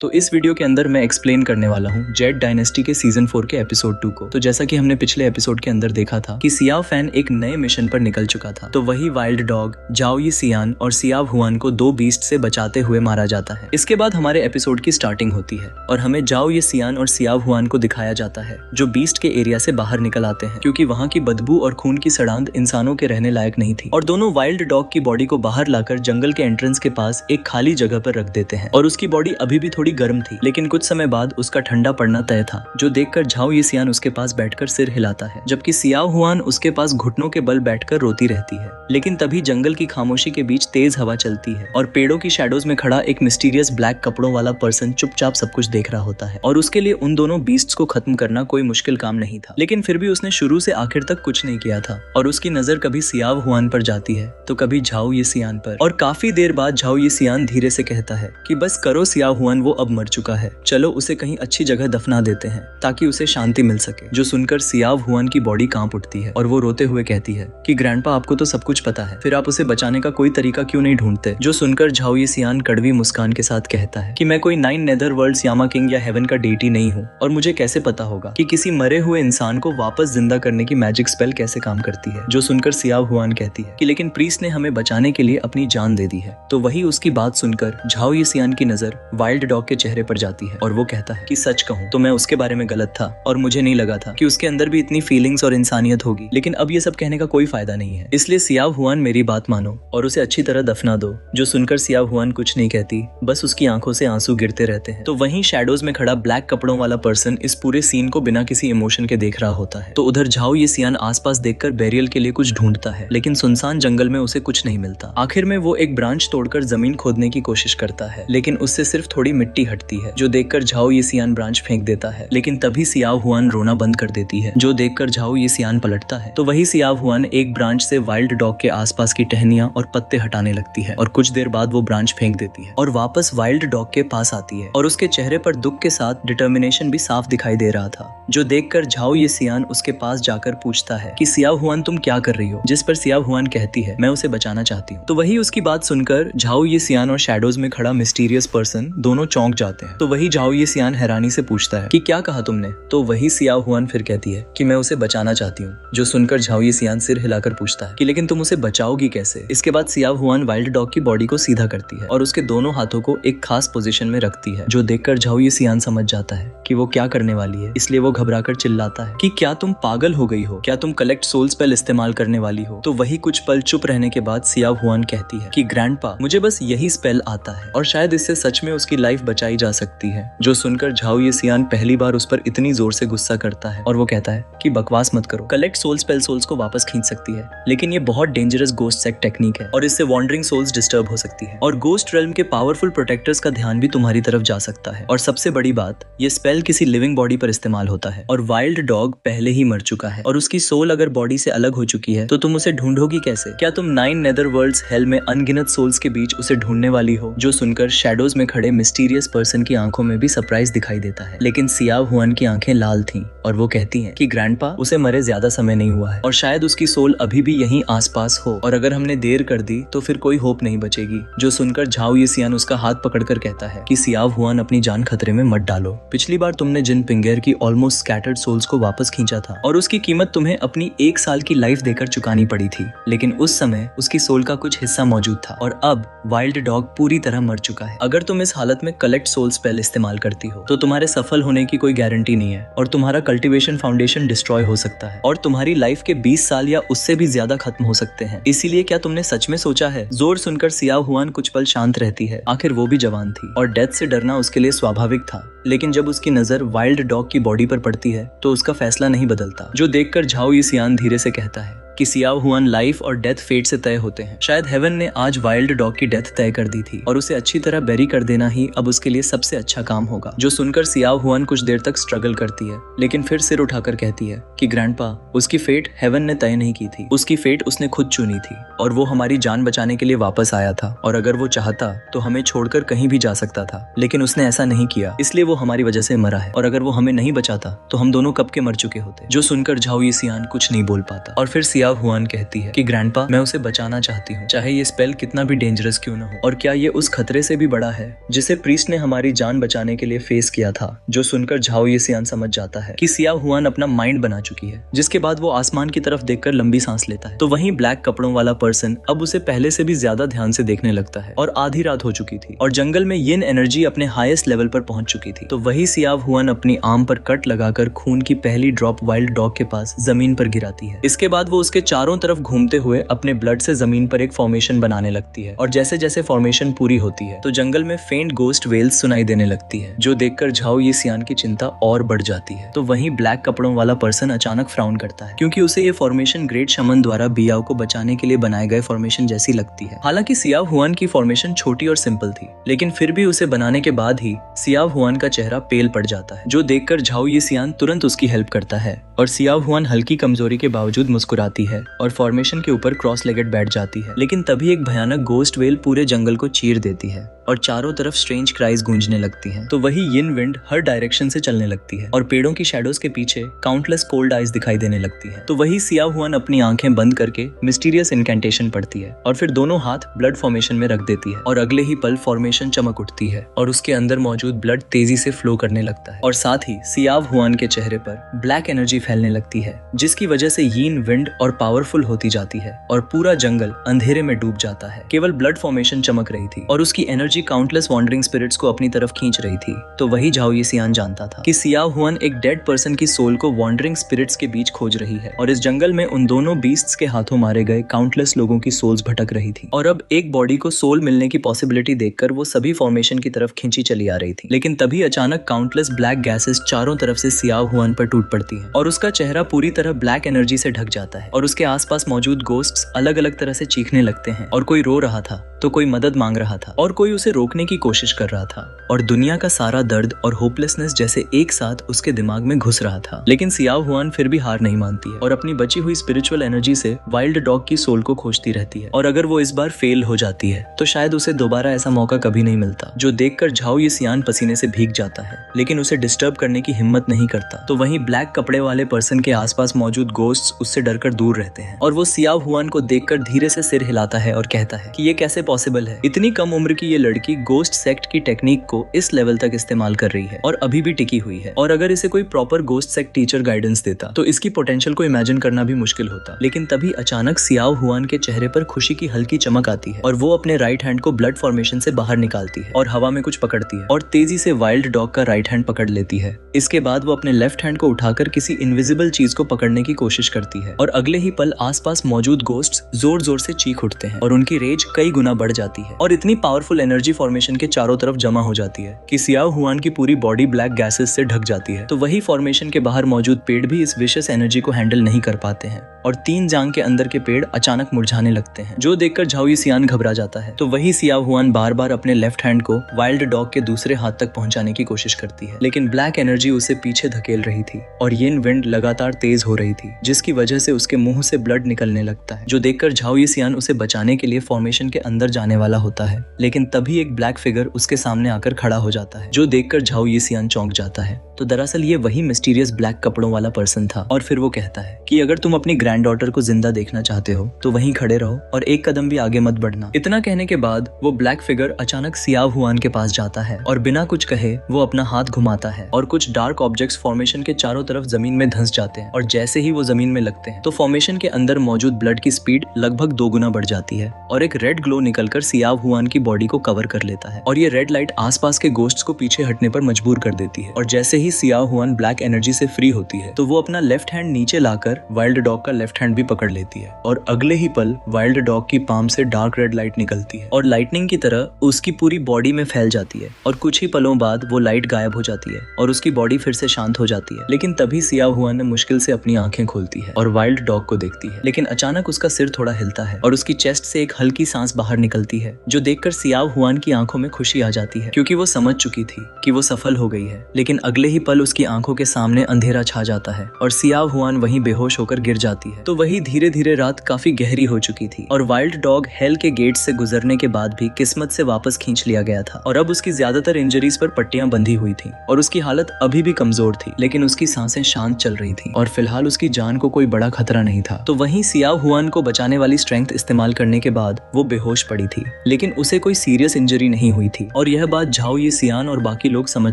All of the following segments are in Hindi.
तो इस वीडियो के अंदर मैं एक्सप्लेन करने वाला हूँ जेड डायनेस्टी के सीजन 4 के एपिसोड 2 को। तो जैसा कि हमने पिछले एपिसोड के अंदर देखा था कि सियाव फैन एक नए मिशन पर निकल चुका था, तो वही वाइल्ड डॉग जाओ यी सियान और सियाव हुआन को दो बीस्ट से बचाते हुए मारा जाता है। इसके बाद हमारे एपिसोड की स्टार्टिंग होती है और हमें जाओ यी सियान और सियाव हुआन को दिखाया जाता है जो बीस्ट के एरिया से बाहर निकल आते हैं, क्योंकि वहाँ की बदबू और खून की सड़ांध इंसानों के रहने लायक नहीं थी। और दोनों वाइल्ड डॉग की बॉडी को बाहर लाकर जंगल के एंट्रेंस के पास एक खाली जगह पर रख देते हैं और उसकी बॉडी अभी भी थोड़ी गर्म थी, लेकिन कुछ समय बाद उसका ठंडा पड़ना तय था, जो देखकर झाओ यी सियान उसके पास बैठकर सिर हिलाता है, जबकि सियाव हुआन उसके पास घुटनों के बल बैठकर रोती रहती है। लेकिन तभी जंगल की खामोशी के बीच तेज हवा चलती है और पेड़ों की शैडोज में खड़ा एक मिस्टीरियस ब्लैक कपड़ों वाला पर्सन चुपचाप सब कुछ देख रहा होता है। और उसके लिए उन दोनों बीस्ट्स को खत्म करना कोई मुश्किल काम नहीं था, लेकिन फिर भी उसने शुरू से आखिर तक कुछ नहीं किया था और उसकी नजर कभी सियाव हुआन पर जाती है तो कभी झाओ यी सियान पर। और काफी देर बाद झाओ यी सियान धीरे से कहता है कि बस करो सियाव हुआन, वो अब मर चुका है, चलो उसे कहीं अच्छी जगह दफना देते हैं ताकि उसे शांति मिल सके। जो सुनकर सियाव हुआन की बॉडी कांप उठती है और वो रोते हुए कहती है कि ग्रैंडपा, आपको तो सब कुछ पता है, फिर आप उसे बचाने का कोई तरीका क्यों नहीं ढूंढते। जो सुनकर झाओ यी सियान कड़वी मुस्कान के साथ कहता है कि मैं कोई 9 नेदर वर्ल्ड्स यामा किंग या हेवन का डेटी नहीं हूँ और मुझे कैसे पता होगा कि किसी मरे हुए इंसान को वापस जिंदा करने की मैजिक स्पेल कैसे काम करती है। जो सुनकर सियाव हुआन कहती है कि लेकिन प्रीस्ट ने हमें बचाने के लिए अपनी जान दे दी है। तो वही उसकी बात सुनकर झाओ यी सियान की नजर वाइल्ड डॉग के चेहरे पर जाती है और वो कहता है कि सच कहूँ तो मैं उसके बारे में गलत था और मुझे नहीं लगा था कि उसके अंदर भी इतनी फीलिंग्स और इंसानियत होगी, लेकिन अब ये सब कहने का कोई फायदा नहीं है, इसलिए सियाव हुआन मेरी बात मानो और उसे अच्छी तरह दफना दो। जो सुनकर सियाव हुआन कुछ नहीं कहती, बस उसकी आंखों से आंसू गिरते रहते हैं। तो वहीं शैडोज में खड़ा ब्लैक कपड़ों वाला पर्सन इस पूरे सीन को बिना किसी इमोशन के देख रहा होता है। तो उधर झाओ यी सियान आसपास देखकर बेरियल के लिए कुछ ढूंढता है, लेकिन सुनसान जंगल में उसे कुछ नहीं मिलता। आखिर में वो एक ब्रांच तोड़कर जमीन खोदने की कोशिश करता है, लेकिन उससे सिर्फ थोड़ी मिट्टी हटती है, जो देखकर झाओ यी सियान ब्रांच फेंक देता है। लेकिन तभी सियाव हुआन रोना बंद कर देती है, जो देखकर झाओ यी सियान पलटता है। तो वही सियाव हुआन एक ब्रांच से वाइल्ड डॉग के आसपास की टहनियां और पत्ते हटाने लगती है और कुछ देर बाद वो ब्रांच फेंक देती है और वापस वाइल्ड डॉग के पास आती है और उसके चेहरे पर दुख के साथ डिटर्मिनेशन भी साफ दिखाई दे रहा था, जो देखकर झाओ यी सियान उसके पास जाकर पूछता है कि सियाव हुआन, तुम क्या कर रही हो। जिस पर सियाव हुआन कहती है मैं उसे बचाना चाहती हूँ। तो वही उसकी बात सुनकर झाओ यी सियान और शैडोज में खड़ा मिस्टीरियस पर्सन दोनों चौंक जाते हैं। तो वही झाओ यी सियान हैरानी से पूछता है कि क्या कहा तुमने। तो वही सियाव हुआन फिर कहती है कि मैं उसे बचाना चाहती हूँ। जो सुनकर झाओ यी सियान सिर हिलाकर पूछता है कि लेकिन तुम उसे बचाओगी कैसे। इसके बाद सियाव हुआन वाइल्ड डॉग की बॉडी को सीधा करती है और उसके दोनों हाथों को एक खास पोजीशन में रखती है, जो देखकर झाओ यी सियान समझ जाता है कि वो क्या करने वाली है, इसलिए वो घबराकर चिल्लाता है कि क्या तुम पागल हो गई हो, क्या तुम कलेक्ट सोल स्पेल इस्तेमाल करने वाली हो। तो वही कुछ पल चुप रहने के बाद सियाव हुआन कहती है कि ग्रैंडपा, मुझे बस यही स्पेल आता है और शायद इससे सच में उसकी लाइफ बचाई जा सकती है। जो सुनकर झाओ यी सियान पहली बार उस पर इतनी जोर से गुस्सा करता है और वो कहता है कि बकवास मत करो, कलेक्ट सोल स्पेल सोल्स को वापस खींच सकती है, लेकिन ये बहुत डेंजरस गोस्ट सेक्ट टेक्निक है और इससे वॉन्डरिंग सोल्स डिस्टर्ब हो सकती है और गोस्ट रेल्म के पावरफुल प्रोटेक्टर्स का ध्यान भी तुम्हारी तरफ जा सकता है। और सबसे बड़ी बात, ये स्पेल किसी लिविंग बॉडी पर इस्तेमाल होता है और वाइल्ड डॉग पहले ही मर चुका है और उसकी सोल अगर बॉडी से अलग हो चुकी है तो तुम उसे ढूंढोगी कैसे। क्या तुम 9 नेदर वर्ल्ड्स हेल में अनगिनत सोल्स के बीच उसे ढूंढने वाली हो। जो सुनकर शैडोज में खड़े मिस्टीरियस पर्सन की आंखों में भी सरप्राइज दिखाई देता है, लेकिन सियाव हुआन की आंखें लाल थीं और वो कहती हैं कि ग्रैंडपा, उसे मरे ज्यादा समय नहीं हुआ है और शायद उसकी सोल अभी भी यहीं आसपास हो और अगर हमने देर कर दी तो फिर कोई होप नहीं बचेगी। जो सुनकर झाओ यी सियान उसका हाथ पकड़कर कहता है कि सियाव हुआन, अपनी जान खतरे में मत डालो। पिछली बार तुमने जिन पिंगेर की ऑलमोस्ट स्कैटर्ड सोल्स को वापस खींचा था और उसकी कीमत तुम्हें अपनी 1 साल की लाइफ देकर चुकानी पड़ी थी, लेकिन उस समय उसकी सोल का कुछ हिस्सा मौजूद था और अब वाइल्ड डॉग पूरी तरह मर चुका है। अगर तुम इस हालत में कलेक्ट सोल स्पेल इस्तेमाल करती हो तो तुम्हारे सफल होने की कोई गारंटी नहीं है और तुम्हारा कल्टीवेशन फाउंडेशन डिस्ट्रॉय हो सकता है और तुम्हारी लाइफ के 20 साल या उससे भी ज्यादा खत्म हो सकते हैं। इसीलिए क्या तुमने सच में सोचा है। जोर सुनकर सियाव हुआन कुछ पल शांत रहती है, आखिर वो भी जवान थी और डेथ से डरना उसके लिए स्वाभाविक था, लेकिन जब उसकी नजर वाइल्ड डॉग की बॉडी पर पड़ती है तो उसका फैसला नहीं बदलता। जो देखकर झाओ यी सियान धीरे से कहता है कि सियाव हुआन, लाइफ और डेथ फेट से तय होते हैं। शायद हेवन ने आज वाइल्ड डॉग की डेथ तय कर दी थी और उसे अच्छी तरह बेरी कर देना ही अब उसके लिए सबसे अच्छा काम होगा। जो सुनकर सियाव हुआन कुछ देर तक स्ट्रगल करती है, लेकिन फिर सिर उठाकर कहती है कि ग्रैंडपा, उसकी फेट हेवन ने तय नहीं की थी, उसकी फेट उसने खुद चुनी थी और वो हमारी जान बचाने के लिए वापस आया था और अगर वो चाहता तो हमें छोड़कर कहीं भी जा सकता था, लेकिन उसने ऐसा नहीं किया, इसलिए वो हमारी वजह से मरा है और अगर वो हमें नहीं बचाता तो हम दोनों कब के मर चुके होते। जो सुनकर झाओ यी सियान कुछ नहीं बोल पाता और फिर सियाव सियाव हुआन कहती है कि ग्रैंडपा, मैं उसे बचाना चाहती हूँ, चाहे ये स्पेल कितना भी डेंजरस क्यों न हो। और क्या ये उस खतरे से भी बड़ा है जिसे प्रीस्ट ने हमारी जान बचाने के लिए फेस किया था। जो सुनकर झाओ ये सियान समझ जाता है कि सियाव हुआन अपना माइंड बना चुकी है, जिसके बाद वो आसमान की तरफ देखकर लंबी सांस लेता है। तो वहीं ब्लैक कपड़ों वाला पर्सन अब उसे पहले से भी ज्यादा ध्यान से देखने लगता है और आधी रात हो चुकी थी और जंगल में यिन एनर्जी अपने हाईएस्ट लेवल पर पहुंच चुकी थी। तो वही सियाव हुआन अपनी आर्म पर कट लगाकर खून की पहली ड्रॉप वाइल्ड डॉग के पास जमीन पर गिराती है। इसके बाद वो उसके चारों तरफ घूमते हुए अपने ब्लड से जमीन पर एक फॉर्मेशन बनाने लगती है और जैसे जैसे फॉर्मेशन पूरी होती है तो जंगल में फेंट गोस्ट वेल्स सुनाई देने लगती है, जो देखकर झाओ ये सियान की चिंता और बढ़ जाती है। तो वहीं ब्लैक कपड़ों वाला पर्सन अचानक फ्राउन करता है क्योंकि उसे ये फॉर्मेशन ग्रेट शमन द्वारा बियाओ को बचाने के लिए बनाए गए फॉर्मेशन जैसी लगती है। हालांकि सियाव हुआन की फॉर्मेशन छोटी और सिंपल थी, लेकिन फिर भी उसे बनाने के बाद ही सियाव हुआन का चेहरा पेल पड़ जाता है, जो देखकर झाओ ये सियान तुरंत उसकी हेल्प करता है और सियाव हुआन हल्की कमजोरी के बावजूद मुस्कुराती है और फॉर्मेशन के ऊपर क्रॉस लेगेड बैठ जाती है। लेकिन तभी एक भयानक गोस्ट वेल पूरे जंगल को चीर देती है और चारों तरफ स्ट्रेंज क्राइज गूंजने लगती हैं। तो वही यिन विंड हर डायरेक्शन से चलने लगती है और पेड़ों की शैडोज के पीछे काउंटलेस कोल्ड आइज दिखाई देने लगती है। तो वही सियाव हुआन अपनी आंखें बंद करके मिस्टीरियस इनकेंटेशन पढ़ती है और फिर दोनों हाथ ब्लड फॉर्मेशन में रख देती है और अगले ही पल फॉर्मेशन चमक उठती है और उसके अंदर मौजूद ब्लड तेजी से फ्लो करने लगता है और साथ ही सियाव हुआन के चेहरे पर ब्लैक एनर्जी फैलने लगती है, जिसकी वजह से यिन विंड और पावरफुल होती जाती है और पूरा जंगल अंधेरे में डूब जाता है। केवल ब्लड फॉर्मेशन चमक रही थी और उसकी एनर्जी काउंटलेस वॉन्डरिंग स्पिरिट्स को अपनी तरफ खींच रही थी। तो वही झाओ ये सियान जानता था कि सियाव हुआन एक डेड पर्सन की सोल को वॉन्डरिंग स्पिरिट्स के बीच खोज रही है और इस जंगल में उन दोनों बीस्ट्स के हाथों मारे गए काउंटलेस लोगों की सोल्स भटक रही थी और अब एक बॉडी को सोल मिलने की पॉसिबिलिटी देखकर वो सभी फॉर्मेशन की तरफ खींची चली आ रही थी। लेकिन तभी अचानक काउंटलेस ब्लैक गैसेस चारों तरफ से सियाव हुआन पर टूट पड़ती है और उसका चेहरा पूरी तरह ब्लैक एनर्जी से ढक जाता है और उसके आसपास मौजूद गोस्ट्स अलग अलग तरह से चीखने लगते हैं और कोई रो रहा था तो कोई मदद मांग रहा था और कोई उसे रोकने की कोशिश कर रहा था और दुनिया का सारा दर्द और होपलेसनेस जैसे एक साथ उसके दिमाग में घुस रहा था। लेकिन सियाव हुआन फिर भी हार नहीं मानती है और अपनी बची हुई स्पिरिचुअल एनर्जी से वाइल्ड डॉग की सोल को खोजती रहती है और अगर वो इस बार फेल हो जाती है तो शायद उसे दोबारा ऐसा मौका कभी नहीं मिलता। जो देखकर झाओ ये सियान पसीने से भीग जाता है लेकिन उसे डिस्टर्ब करने की हिम्मत नहीं करता। तो वहीं ब्लैक कपड़े वाले पर्सन के आसपास मौजूद गोस्ट्स उससे डरकर दूर रहते हैं और वो सियाव हुआन को देखकर धीरे से सिर हिलाता है और कहता है कि ये कैसे पॉसिबल है, इतनी कम उम्र की ये लड़की गोस्ट सेक्ट की टेक्निक को इस लेवल तक इस्तेमाल कर रही है और अभी भी टिकी हुई है और अगर इसे कोई proper ghost sect teacher guidance देता तो इसकी पोटेंशियल को इमेजिन करना भी मुश्किल होता। लेकिन तभी अचानक सियाव हुआन के चेहरे पर खुशी की हल्की चमक आती है और वो अपने राइट हैंड को ब्लड फॉर्मेशन से बाहर निकालती है और हवा में कुछ पकड़ती है और तेजी से वाइल्ड डॉग का राइट हैंड पकड़ लेती है। इसके बाद वो अपने लेफ्ट हैंड को उठाकर किसी इनविजिबल चीज को पकड़ने की कोशिश करती है और अगले ही पल आसपास मौजूद गोस्ट्स जोर जोर से चीख उठते हैं और उनकी रेज कई गुना बढ़ जाती है और इतनी पावरफुल एनर्जी फॉर्मेशन के चारों तरफ जमा हो जाती है कि सियाव हुआन की पूरी बॉडी ब्लैक गैसेस से ढक जाती है। तो वही फॉर्मेशन के बाहर मौजूद पेड़ भी इस विशेष एनर्जी को हैंडल नहीं कर पाते हैं और 3 जांग के अंदर के पेड़ अचानक मुरझाने लगते हैं, जो देखकर झाओ ये सियान घबरा जाता है। तो वही सियाव हुआन बार बार अपने लेफ्ट हैंड को वाइल्ड डॉग के दूसरे हाथ तक पहुंचाने की कोशिश करती है, लेकिन ब्लैक एनर्जी उसे पीछे धकेल रही थी और यिन विंड लगातार तेज हो रही थी, जिसकी वजह से उसके मुंह से ब्लड निकलने लगता है, जो देखकर झाओ ये सियान उसे बचाने के लिए फॉर्मेशन के अंदर जाने वाला होता है। लेकिन तभी एक ब्लैक फिगर उसके सामने आकर खड़ा हो जाता है, जो देखकर झाओ ये सियान चौंक जाता है। तो दरअसल ये वही मिस्टीरियस ब्लैक कपड़ों वाला पर्सन था और फिर वो कहता है कि अगर तुम अपनी ग्रैंड डॉटर को जिंदा देखना चाहते हो तो वहीं खड़े रहो और एक कदम भी आगे मत बढ़ना। इतना कहने के बाद वो ब्लैक फिगर अचानक सियाव हुआन के पास जाता है और बिना कुछ कहे वो अपना हाथ घुमाता है और कुछ डार्क ऑब्जेक्ट्स फॉर्मेशन के चारों तरफ जमीन में धंस जाते हैं और जैसे ही वो जमीन में लगते हैं तो फॉर्मेशन के अंदर मौजूद ब्लड की स्पीड लगभग 2 गुना बढ़ जाती है और एक रेड ग्लो निकलकर सियाव हुआन की बॉडी को कवर कर लेता है और ये रेड लाइट आसपास के गोस्ट्स को पीछे हटने पर मजबूर कर देती है और जैसे ही सियाव हुआन ब्लैक एनर्जी से फ्री होती है तो वो अपना लेफ्ट हैंड नीचे लाकर वाइल्ड डॉग का लेफ्ट हैंड भी पकड़ लेती है और अगले ही पल वाइल्ड डॉग की पाम से डार्क रेड लाइट निकलती है और लाइटनिंग की तरह उसकी पूरी बॉडी में फैल जाती है और कुछ ही पलों बाद वो लाइट गायब हो जाती है और उसकी बॉडी फिर से शांत हो जाती है। लेकिन तभी सियाव हुआन ने मुश्किल से अपनी आंखें खोलती है और वाइल्ड डॉग को देखती है, लेकिन अचानक उसका सिर थोड़ा हिलता है और उसकी चेस्ट से एक हल्की सांस बाहर निकलती है, जो देखकर सियाव हुआन की आंखों में खुशी आ जाती है क्योंकि वो समझ चुकी थी कि वो सफल हो गई है। लेकिन अगले ही पल उसकी आंखों के सामने अंधेरा छा जाता है और सियाव हुआन वहीं बेहोश होकर गिर जाती है। तो वही धीरे धीरे रात काफी गहरी हो चुकी थी और वाइल्ड डॉग हेल के गेट से गुजरने के बाद भी किस्मत से वापस खींच लिया गया था और अब उसकी ज्यादातर इंजरीज पर पट्टियां बंधी हुई थी और उसकी हालत अभी भी कमजोर थी, लेकिन उसकी सांसें शांत चल रही थी और फिलहाल उसकी जान को कोई बड़ा खतरा नहीं था। तो वहीं सियाव हुआन को बचाने वाली स्ट्रेंथ इस्तेमाल करने के बाद वो बेहोश पड़ी थी, लेकिन उसे कोई सीरियस इंजरी नहीं हुई थी और यह बात झाओ ये सियान और बाकी लोग समझ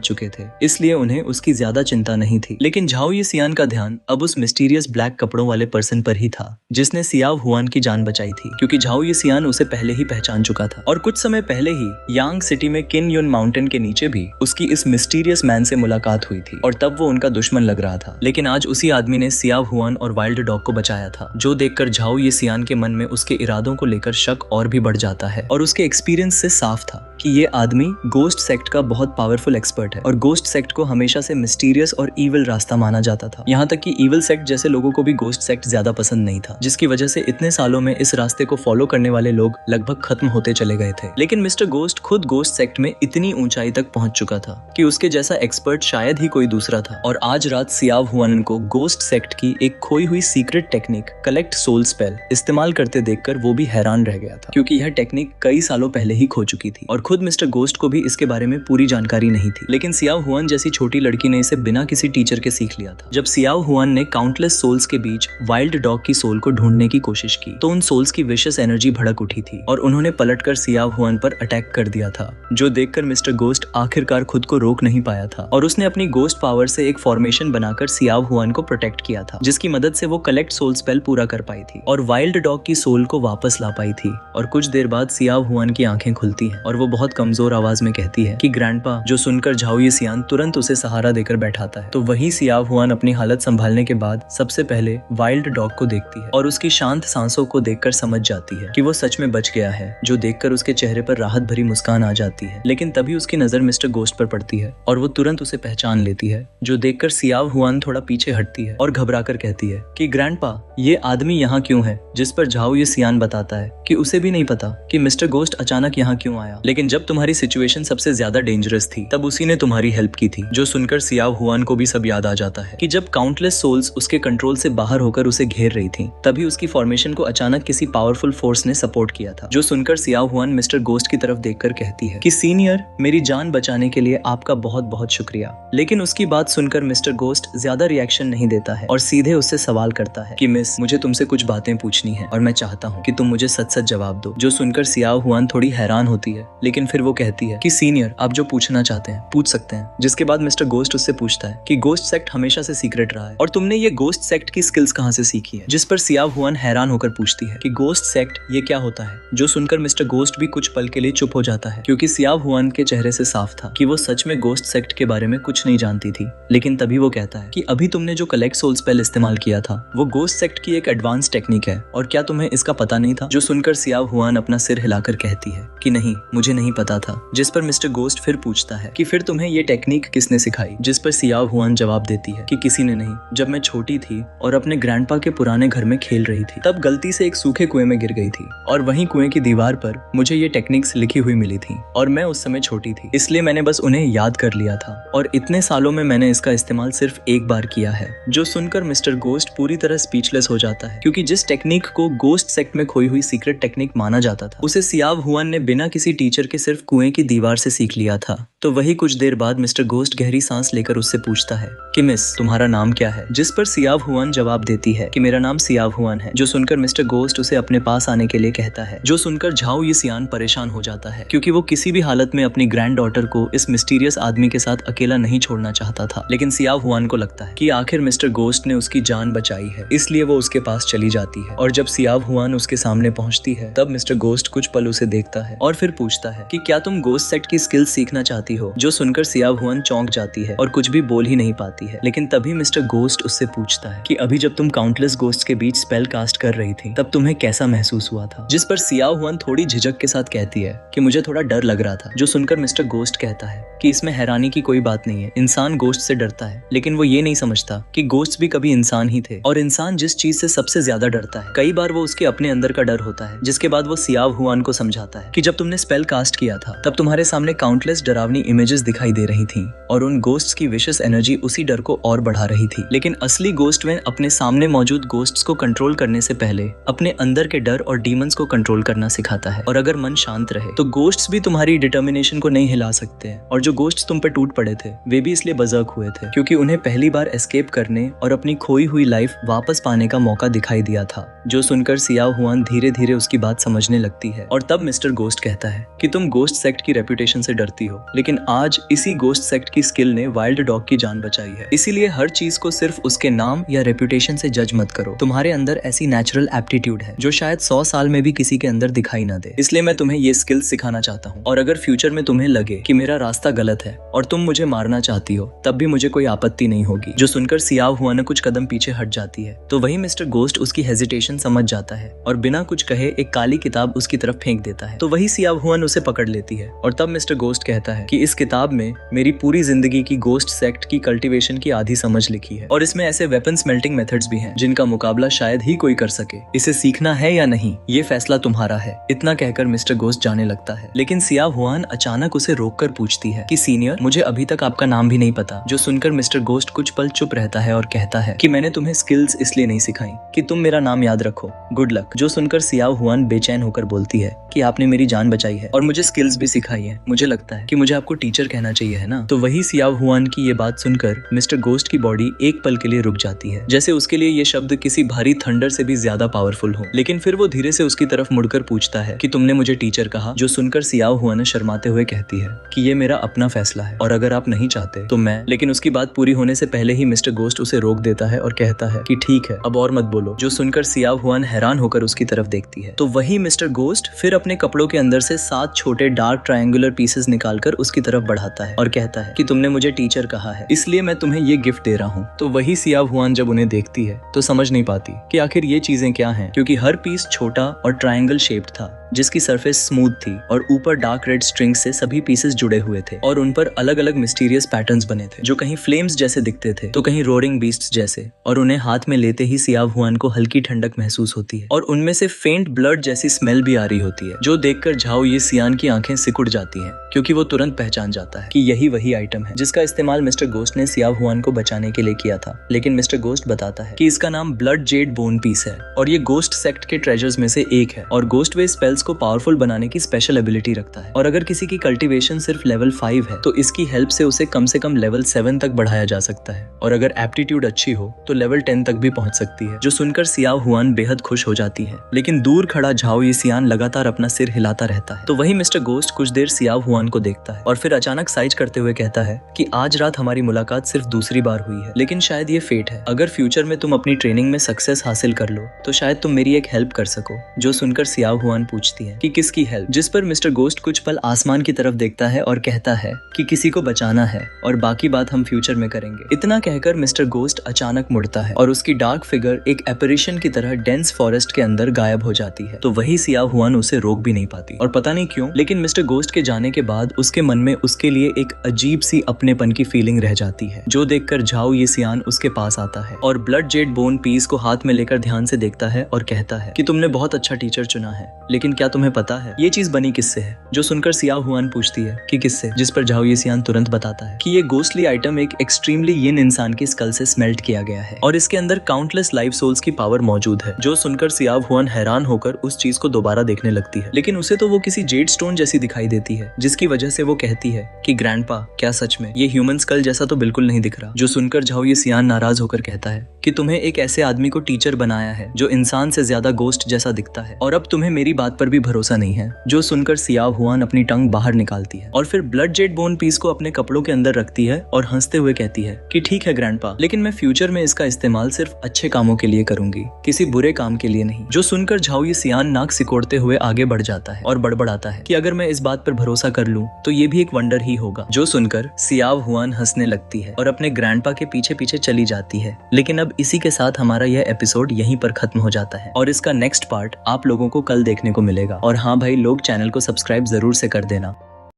चुके थे, इसलिए उन्हें उसकी ज्यादा चिंता नहीं थी। लेकिन झाओ ये सियान का ध्यान अब उस मिस्टीरियस ब्लैक कपड़ों वाले पर्सन पर ही था जिसने सियाव हुआन की जान बचाई थी, क्योंकि झाओ ये सियान उसे पहले ही पहचान चुका था और कुछ समय पहले ही यांग सिटी में किन युन माउंटेन के नीचे भी उसकी इस मिस्टीरियस मैन से मुलाकात हुई थी और तब वो उनका दुश्मन लग रहा था। लेकिन आज उसी आदमी ने सियाव हुआन और वाइल्ड डॉग को बचाया था, जो देखकर झाओ ये सियान के मन में उसके इरादों को लेकर शक और भी बढ़ जाता है और उसके एक्सपीरियंस से साफ था कि ये आदमी गोस्ट सेक्ट का बहुत पावरफुल एक्सपर्ट है और गोस्ट सेक्ट को हमेशा से मिस्टीरियस और ईविल रास्ता माना जाता था। यहाँ तक कि ईविल सेक्ट जैसे लोगों को भी गोस्ट सेक्ट ज्यादा पसंद नहीं था, जिसकी वजह से इतने सालों में इस रास्ते को फॉलो करने वाले लोग लगभग खत्म होते चले गए थे। लेकिन मिस्टर गोस्ट खुद गोस्ट सेक्ट में इतनी ऊंचाई तक पहुंच चुका था कि उसके जैसा एक्सपर्ट शायद ही कोई दूसरा था और आज रात सियाव हुआन को गोस्ट सेक्ट की एक खोई हुई secret technique collect soul spell इस्तेमाल करते देखकर वो भी हैरान रह गया था, क्योंकि यह टेक्निक कई सालों पहले ही खो चुकी थी और खुद मिस्टर गोस्ट को भी इसके बारे में पूरी जानकारी नहीं थी। लेकिन सियाव हुआन जैसी छोटी लड़की ने इसे बिना किसी टीचर के सीख लिया था। जब सियाव हुआन ने काउंटलेस सोल्स के बीच वाइल्ड डॉग की सोल को ढूंढने की कोशिश की तो उन सोल्स की विशेष एनर्जी भड़क उठी थी और उन्होंने पलटकर सियाव हुआन पर अटैक कर दिया था, जो देखकर मिस्टर गोस्ट आखिरकार खुद को रोक नहीं पाया था और उसने अपनी गोस्ट पावर से एक फॉर्मेशन बनाकर सियाव हुआन को प्रोटेक्ट किया था, जिसकी मदद से वो कलेक्ट सोल स्पेल पूरा कर पाई थी और वाइल्ड डॉग की सोल को वापस ला पाई थी। और कुछ देर बाद सियाव हुआन की आंखें खुलती हैं और वो बहुत कमजोर आवाज में कहती है कि ग्रैंडपा, जो सुनकर झाओ ये सियान तुरंत उसे सहारा देकर बैठाता है। तो वही सियाव हुआन अपनी हालत संभालने के बाद सबसे पहले वाइल्ड डॉग को देखती है और उसकी शांत सांसों को देखकर समझ जाती है कि वो सच में बच गया है, जो देखकर उसके चेहरे पर राहत भरी मुस्कान आ जाती है। लेकिन तभी उसकी नजर मिस्टर गोस्ट पर पड़ती है और वो तुरंत उसे पहचान लेती है, जो देखकर सियाव हुआन थोड़ा पीछे हटती है और घबराकर कहती है कि ग्रैंडपा, ये आदमी यहाँ क्यों है? जिस पर झाओ ये सियान बताता है कि उसे भी नहीं पता कि मिस्टर गोस्ट अचानक यहाँ क्यों आया, लेकिन जब तुम्हारी सिचुएशन सबसे ज्यादा डेंजरस थी तब उसी ने तुम्हारी हेल्प की थी। जो सुनकर सियाव हुआन को भी सब याद आ जाता है कि जब काउंटलेस सोल्स उसके कंट्रोल से बाहर होकर उसे घेर रही थी, तभी उसकी फॉर्मेशन को अचानक किसी पावरफुल फोर्स ने सपोर्ट किया था। जो सुनकर सियाव हुआन मिस्टर गोस्ट की तरफ देखकर कहती है कि सीनियर, मेरी जान बचाने के लिए आपका बहुत बहुत शुक्रिया। लेकिन उसकी बात सुनकर मिस्टर गोस्ट ज्यादा रिएक्शन नहीं देता है और सीधे उससे सवाल करता है कि मिस, मुझे तुमसे कुछ बातें पूछनी है और मैं चाहता हूँ कि तुम मुझे सच सच जवाब दो। जो सुनकर सियाव हुआन थोड़ी हैरान होती है, लेकिन फिर वो कहती है कि सीनियर, आप जो पूछना चाहते हैं पूछ सकते हैं। जिसके बाद मिस्टर गोस्ट उससे पूछता है कि गोस्ट सेक्ट हमेशा से सीक्रेट रहा है और तुमने ये गोस्ट सेक्ट की स्किल्स कहाँ से सीखी है? जिस पर सियाव हुआन हैरान होकर पूछती है कि गोस्ट सेक्ट ये क्या होता है? जो सुनकर मिस्टर गोस्ट भी कुछ पल के लिए चुप हो जाता है, क्योंकि सियाव हुआन के चेहरे से साफ था कि वो सच में गोस्ट सेक्ट के बारे में कुछ नहीं जानती थी। लेकिन तभी वो कहता है कि अभी तुमने जो कलेक्ट सोल स्पेल इस्तेमाल किया था वो गोस्ट सेक्ट की एक एडवांस टेक्निक है, और क्या तुम्हें इसका पता नहीं था? जो सुनकर सियाव हुआन अपना सिर हिलाकर कहती है कि नहीं, मुझे नहीं पता था। जिस पर मिस्टर गोस्ट फिर पूछता है कि फिर तुम्हें ये टेक्निक किसने सिखाई? जिस पर सियाव हुआन जवाब देती है कि किसी ने नहीं। जब मैं छोटी थी और अपने ग्रैंडपा के पुराने घर में खेल रही थी, तब गलती से एक सूखे कुएं में गिर गई थी और वहीं कुएं की दीवार पर मुझे ये टेक्निक्स लिखी हुई मिली थी और मैं उस समय छोटी थी, इसलिए मैंने बस उन्हें याद कर लिया था और इतने सालों में मैंने इसका इस्तेमाल सिर्फ एक बार किया है। जो सुनकर मिस्टर गोस्ट पूरी तरह स्पीचलेस हो जाता है, क्योंकि जिस टेक्निक को गोस्ट सेक्ट में खोई हुई सीक्रेट टेक्निक माना जाता था, उसे सियाव हुआन ने बिना किसी टीचर के सिर्फ कुएं की दीवार से सीख लिया था। तो वही कुछ देर बाद मिस्टर गोस्ट गहरी सांस लेकर उससे पूछता है कि मिस, तुम्हारा नाम क्या है? जिस पर सियाव हुआन जवाब देती है कि मेरा नाम सियाव हुआन है। जो सुनकर मिस्टर गोस्ट उसे अपने पास आने के लिए कहता है। जो सुनकर झाओ ये सियान परेशान हो जाता है, क्योंकि वो किसी भी हालत में अपनी ग्रैंड डॉटर को इस मिस्टीरियस आदमी के साथ अकेला नहीं छोड़ना चाहता था। लेकिन सियाव हुआन को लगता है कि आखिर मिस्टर गोस्ट ने उसकी जान बचाई है, इसलिए वो उसके पास चली जाती है। और जब सियाव हुआन उसके सामने पहुंचती है, तब मिस्टर गोस्ट कुछ पल उसे देखता है और फिर पूछता है कि क्या तुम गोस्ट सेक्ट की स्किल्स सीखना चाहती हो? जो सुनकर सियाव हुआन चौंक जाती है और कुछ भी बोल ही नहीं पाती है। लेकिन तभी मिस्टर गोस्ट उससे पूछता है कि अभी जब तुम काउंटलेस गोस्ट के बीच स्पेल कास्ट कर रही थी, तब तुम्हें कैसा महसूस हुआ था? जिस पर सियाव हुआन थोड़ी झिझक के साथ कहती है कि मुझे थोड़ा डर लग रहा था। जो सुनकर मिस्टर गोस्ट कहता है कि इसमें हैरानी की कोई बात नहीं है, इंसान गोस्ट से डरता है, लेकिन वो ये नहीं समझता कि गोस्ट भी कभी इंसान ही थे और इंसान जिस चीज से सबसे ज्यादा डरता है, कई बार वो उसके अपने अंदर का डर होता है। जिसके बाद वो सियाव हुआन को समझाता है कि जब तुमने स्पेल कास्ट टेस्ट किया था तब तुम्हारे सामने काउंटलेस डरावनी इमेजेस दिखाई दे रही थीं और उन गोस्ट्स की विशेष एनर्जी उसी डर को और बढ़ा रही थी। लेकिन असली गोस्टमैन अपने सामने मौजूद गोस्ट्स को कंट्रोल करने से पहले अपने अंदर के डर और डीमंस को कंट्रोल करना सिखाता है। और अगर मन शांत रहे तो गोस्ट्स भी तुम्हारी डिटर्मिनेशन को नहीं हिला सकते हैं। और जो गोस्ट्स तुम पे टूट पड़े थे वे भी इसलिए बर्ज़र्क हुए थे क्योंकि उन्हें पहली बार एस्केप करने और अपनी खोई हुई लाइफ वापस पाने का मौका दिखाई दिया था। जो सुनकर सियाओ हुआन धीरे धीरे उसकी बात समझने लगती है और तब मिस्टर गोस्ट कहता है कि तुम गोस्ट सेक्ट की रेपुटेशन से डरती हो, लेकिन आज इसी गोस्ट सेक्ट की स्किल ने वाइल्ड डॉग की जान बचाई है। इसीलिए हर चीज को सिर्फ उसके नाम या रेपुटेशन से जज मत करो। तुम्हारे अंदर ऐसी नेचुरल एप्टीट्यूड है जो शायद 100 साल में भी किसी के अंदर दिखाई ना दे। इसलिए मैं तुम्हें ये स्किल सिखाना चाहता हूँ और अगर फ्यूचर में तुम्हें लगे कि मेरा रास्ता गलत है और तुम मुझे मारना चाहती हो तब भी मुझे कोई आपत्ति नहीं होगी। जो सुनकर सियाओ हुआन कुछ कदम पीछे हट जाती है तो वही मिस्टर गोस्ट उसकी हेजिटेशन समझ जाता है और बिना कुछ कहे एक काली किताब उसकी तरफ फेंक देता है। तो वही सियाओ हुआन उसे पकड़ लेती है और तब मिस्टर गोस्ट कहता है कि इस किताब में मेरी पूरी जिंदगी की गोस्ट सेक्ट की कल्टीवेशन की आधी समझ लिखी है और इसमें ऐसे वेपन स्मेल्टिंग मेथड्स भी हैं जिनका मुकाबला शायद ही कोई कर सके। इसे सीखना है या नहीं ये फैसला तुम्हारा है। इतना कहकर मिस्टर गोस्ट जाने लगता है, लेकिन सियाओ हुआन अचानक उसे रोककर पूछती है कि सीनियर, मुझे अभी तक आपका नाम भी नहीं पता। जो सुनकर मिस्टर गोस्ट कुछ पल चुप रहता है और कहता है कि मैंने तुम्हें स्किल्स इसलिए नहीं सिखाई कि तुम मेरा नाम याद रखो, गुड लक। जो सुनकर सियाओ हुआन बेचैन होकर बोलती है कि आपने मेरी जान बचाई है और मुझे स्किल्स भी सिखाई है। मुझे लगता है कि मुझे आपको टीचर कहना चाहिए, है ना? तो वही सियाओ हुआन की ये बात सुनकर मिस्टर गोस्ट की बॉडी एक पल के लिए रुक जाती है, जैसे उसके लिए ये शब्द किसी भारी थंडर से भी ज्यादा पावरफुल हो। लेकिन फिर वो धीरे से उसकी तरफ मुड़कर पूछता है कि तुमने मुझे टीचर कहा। जो सुनकर सियाओ हुआन शर्माते हुए कहती है कि ये मेरा अपना फैसला है और अगर आप नहीं चाहते तो मैं। लेकिन उसकी बात पूरी होने से पहले ही मिस्टर गोस्ट उसे रोक देता है और कहता है कि ठीक है, अब और मत बोलो। जो सुनकर सियाओ हुआन हैरान होकर उसकी तरफ देखती है तो वही मिस्टर गोस्ट फिर अपने कपड़ों के अंदर से 7 छोटे डार्क ट्रायंगुलर पीसेस निकालकर उसकी तरफ बढ़ाता है और कहता है कि तुमने मुझे टीचर कहा है इसलिए मैं तुम्हें ये गिफ्ट दे रहा हूँ। तो वही सियाओ हुआन जब उन्हें देखती है तो समझ नहीं पाती कि आखिर ये चीजें क्या हैं, क्योंकि हर पीस छोटा और ट्रायंगल शेप्ड था जिसकी सरफेस स्मूथ थी और ऊपर डार्क रेड स्ट्रिंग्स से सभी पीसेस जुड़े हुए थे और उन पर अलग अलग मिस्टीरियस पैटर्न्स बने थे जो कहीं फ्लेम्स जैसे दिखते थे तो कहीं रोरिंग बीस्ट्स जैसे। और उन्हें हाथ में लेते ही सियाओ हुआन को हल्की ठंडक महसूस होती है और उनमें से फेंट ब्लड जैसी स्मेल भी आ रही होती है, जो देखकर झाओ ये सियान की आंखें सिकुड़ जाती हैं क्योंकि वो तुरंत पहचान जाता है कि यही वही आइटम है जिसका इस्तेमाल मिस्टर गोस्ट ने सियाओ हुआन को बचाने के लिए किया था। लेकिन मिस्टर गोस्ट बताता है कि इसका नाम ब्लड जेड बोन पीस है और ये गोस्ट सेक्ट के ट्रेजर्स में से एक है और गोस्ट वे स्पेल्स को पावरफुल बनाने की स्पेशल एबिलिटी रखता है। और अगर किसी की कल्टीवेशन सिर्फ लेवल 5 है तो इसकी हेल्प से उसे कम से कम लेवल 7 तक बढ़ाया जा सकता है और अगर एप्टीट्यूड अच्छी हो तो लेवल 10 तक भी पहुंच सकती है। जो सुनकर सियाओ हुआन बेहद खुश हो जाती है, लेकिन दूर खड़ा झाओ ये सियान लगातार अपना सिर हिलाता रहता है। तो वही मिस्टर गोस्ट कुछ देर सियाओ हुआन को देखता है और फिर अचानक साइज करते हुए कहता है कि आज रात हमारी मुलाकात सिर्फ दूसरी बार हुई है, लेकिन शायद ये फेट है। अगर फ्यूचर में तुम अपनी ट्रेनिंग में सक्सेस हासिल कर लो तो शायद तुम मेरी एक हेल्प कर सको। जो सुनकर सियाओ हुआन पूछती है कि किसकी हेल्प, जिस पर मिस्टर गोस्ट कुछ पल आसमान की तरफ देखता है और कहता है कि किसी को बचाना है और बाकी बात हम फ्यूचर में करेंगे। इतना कहकर मिस्टर गोस्ट अचानक मुड़ता है और उसकी डार्क फिगर एक एपरेशन की तरह डेंस फॉरेस्ट के अंदर गायब हो जाती है। तो वही सियाओ हुआन उसे रोक भी नहीं पाती और पता नहीं क्यों, लेकिन मिस्टर गोस्ट के जाने के बाद उसके मन में उसके लिए एक अजीब सी अपनेपन की फीलिंग रह जाती है, जो देखकर झाओ ये सियान उसके पास आता है और ब्लड जेड बोन पीस को हाथ में लेकर ध्यान से देखता है और कहता है कि तुमने बहुत अच्छा टीचर चुना है, लेकिन क्या तुम्हें पता है ये चीज बनी किससे है? जो सुनकर सियाओ हुआन पूछती है कि किससे, जिस पर झाओ ये सियान तुरंत बताता है कि ये गोस्टली आइटम एक एक्सट्रीमली यिन इंसान की स्कल से स्मेल्ट किया गया है और इसके अंदर काउंटलेस लाइफ सोल्स की पावर मौजूद है। जो सुनकर सियाओ हुआन हैरान होकर उस चीज को दोबारा देखने लगती है, लेकिन उसे तो वो किसी जेड स्टोन जैसी दिखाई देती है, जिसकी वजह से वो कहती है कि ग्रैंडपा, क्या सच में ये ह्यूमन स्कल जैसा तो बिल्कुल नहीं दिख रहा। जो सुनकर झाओ ये सियान नाराज होकर कहता है कि तुम्हें एक ऐसे आदमी को टीचर बनाया है जो इंसान से ज्यादा गोस्ट जैसा दिखता है और अब तुम्हें मेरी बात पर भी भरोसा नहीं है। जो सुनकर सियाओ हुआन अपनी टंग बाहर निकालती है और फिर ब्लड जेड बोन पीस को अपने कपड़ों के अंदर रखती है और हंसते हुए कहती है कि ठीक है ग्रैंडपा, लेकिन मैं फ्यूचर में इसका इस्तेमाल सिर्फ अच्छे कामों के लिए करूंगी, किसी बुरे काम के लिए नहीं। जो सुनकर झाओ ये सियान नाक सिकोड़ते हुए आगे बढ़ जाता है और बड़बड़ाता है कि अगर मैं इस बात पर भरोसा कर लूं तो ये भी एक वंडर ही होगा। जो सुनकर सियाओ हुआन हंसने लगती है और अपने ग्रैंडपा के पीछे पीछे चली जाती है। लेकिन अब इसी के साथ हमारा यह एपिसोड यहीं पर खत्म हो जाता है और इसका नेक्स्ट पार्ट आप लोगों को कल देखने को मिलेगा। और हाँ भाई, लोग चैनल को सब्सक्राइब जरूर से कर देना।